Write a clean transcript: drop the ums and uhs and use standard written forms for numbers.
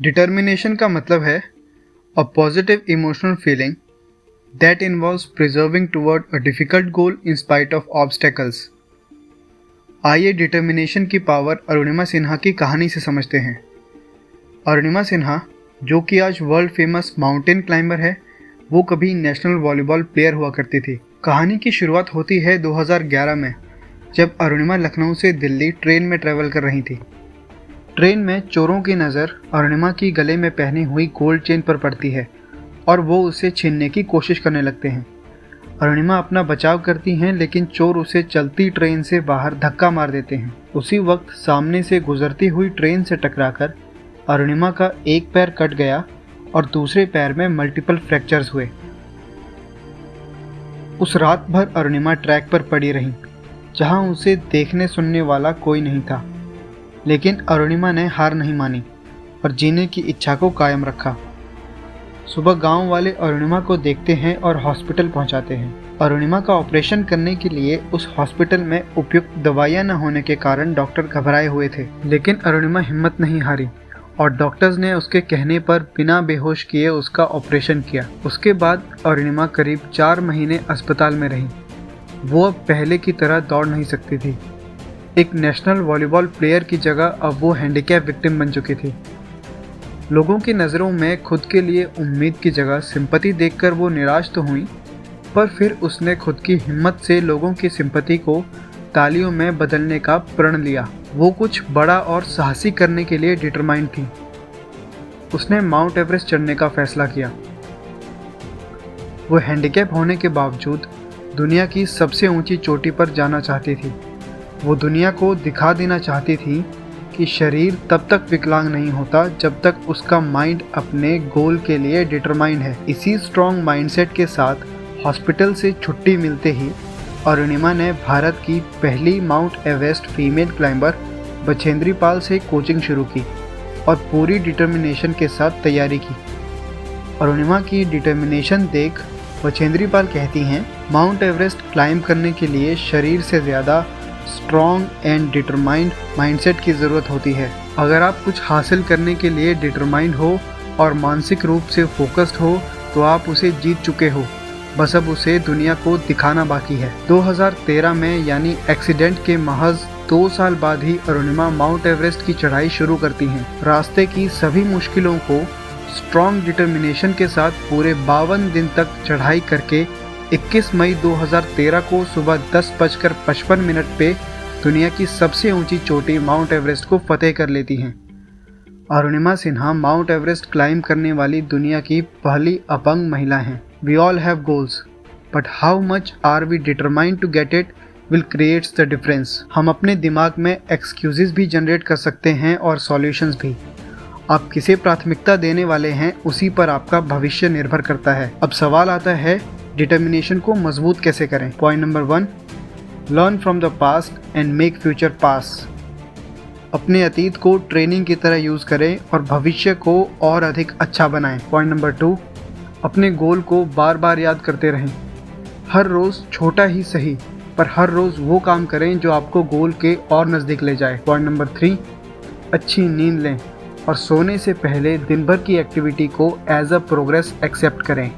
Determination का मतलब है a positive emotional feeling that involves preserving toward a difficult goal in spite of obstacles. आइए determination की power Arunima Sinha की कहानी से समझते हैं। अरुणिमा सिन्हा, जो कि आज वर्ल्ड फेमस माउंटेन क्लाइंबर है, वो कभी नेशनल वॉलीबॉल प्लेयर हुआ करती थी। कहानी की शुरुआत होती है 2011 में, जब अरुणिमा लखनऊ से दिल्ली ट्रेन में ट्रैवल कर रही थी। ट्रेन में चोरों की नज़र अरुणिमा की गले में पहनी हुई गोल्ड चेन पर पड़ती है और वो उसे छीनने की कोशिश करने लगते हैं। अरुणिमा अपना बचाव करती हैं, लेकिन चोर उसे चलती ट्रेन से बाहर धक्का मार देते हैं। उसी वक्त सामने से गुजरती हुई ट्रेन से टकराकर अरुणिमा का एक पैर कट गया और दूसरे पैर में मल्टीपल फ्रैक्चर्स हुए। उस रात भर अरुणिमा ट्रैक पर पड़ी रही, जहां उसे देखने सुनने वाला कोई नहीं था। लेकिन अरुणिमा ने हार नहीं मानी और जीने की इच्छा को कायम रखा। सुबह गांव वाले अरुणिमा को देखते हैं और हॉस्पिटल पहुंचाते हैं। अरुणिमा का ऑपरेशन करने के लिए उस हॉस्पिटल में उपयुक्त दवाइयां न होने के कारण डॉक्टर घबराए हुए थे, लेकिन अरुणिमा हिम्मत नहीं हारी और डॉक्टर्स ने उसके कहने पर बिना बेहोश किए उसका ऑपरेशन किया। उसके बाद अरुणिमा करीब 4 महीने अस्पताल में रही। वो अब पहले की तरह दौड़ नहीं सकती थी। एक नेशनल वॉलीबॉल प्लेयर की जगह अब वो हैंडीकैप विक्टिम बन चुकी थी। लोगों की नज़रों में खुद के लिए उम्मीद की जगह सिंपैथी देखकर वो निराश तो हुई, पर फिर उसने खुद की हिम्मत से लोगों की सिंपैथी को तालियों में बदलने का प्रण लिया। वो कुछ बड़ा और साहसी करने के लिए डिटरमाइंड थी। उसने माउंट एवरेस्ट चढ़ने का फैसला किया। वो हैंडीकैप होने के बावजूद दुनिया की सबसे ऊंची चोटी पर जाना चाहती थी। वो दुनिया को दिखा देना चाहती थी कि शरीर तब तक विकलांग नहीं होता जब तक उसका माइंड अपने गोल के लिए डिटरमाइंड है। इसी स्ट्रॉन्ग माइंडसेट के साथ हॉस्पिटल से छुट्टी मिलते ही अरुणिमा ने भारत की पहली Mount Everest female climber Bachendri Pal से कोचिंग शुरू की और पूरी डिटर्मिनेशन के साथ तैयारी की। अरुणिमा की डिटर्मिनेशन देख बछेंद्री पाल कहती हैं, माउंट एवरेस्ट क्लाइंब करने के लिए शरीर से ज़्यादा स्ट्रॉन्ग एंड डिटरमाइंड माइंडसेट की ज़रूरत होती है। अगर आप कुछ हासिल करने के लिए डिटरमाइंड हो और मानसिक रूप से फोकस्ड हो तो आप उसे जीत चुके हो, बस अब उसे दुनिया को दिखाना बाकी है। 2013 में यानी एक्सीडेंट के महज 2 साल बाद ही अरुणिमा माउंट एवरेस्ट की चढ़ाई शुरू करती हैं। रास्ते की सभी मुश्किलों को स्ट्रॉन्ग डिटर्मिनेशन के साथ पूरे 52 दिन तक चढ़ाई करके 21 मई 2013 को सुबह 10:55 पे दुनिया की सबसे ऊंची चोटी माउंट एवरेस्ट को फतेह कर लेती हैं। Arunima Sinha Mount Everest climb करने वाली दुनिया की पहली अपंग महिला हैं। We all have goals, but how much are we determined to get it will creates the difference. हम अपने दिमाग में एक्सक्यूजेस भी जनरेट कर सकते हैं और सॉल्यूशंस भी। आप किसे प्राथमिकता देने वाले हैं, उसी पर आपका भविष्य निर्भर करता है। अब सवाल आता है, डिटर्मिनेशन को मजबूत कैसे करें। Point number 1, learn from the past and make future pass. अपने अतीत को ट्रेनिंग की तरह यूज़ करें और भविष्य को और अधिक अच्छा बनाएं। पॉइंट नंबर 2, अपने गोल को बार बार याद करते रहें। हर रोज़ छोटा ही सही, पर हर रोज़ वो काम करें जो आपको गोल के और नज़दीक ले जाए। पॉइंट नंबर 3, अच्छी नींद लें और सोने से पहले दिन भर की एक्टिविटी को एज अ प्रोग्रेस एक्सेप्ट करें।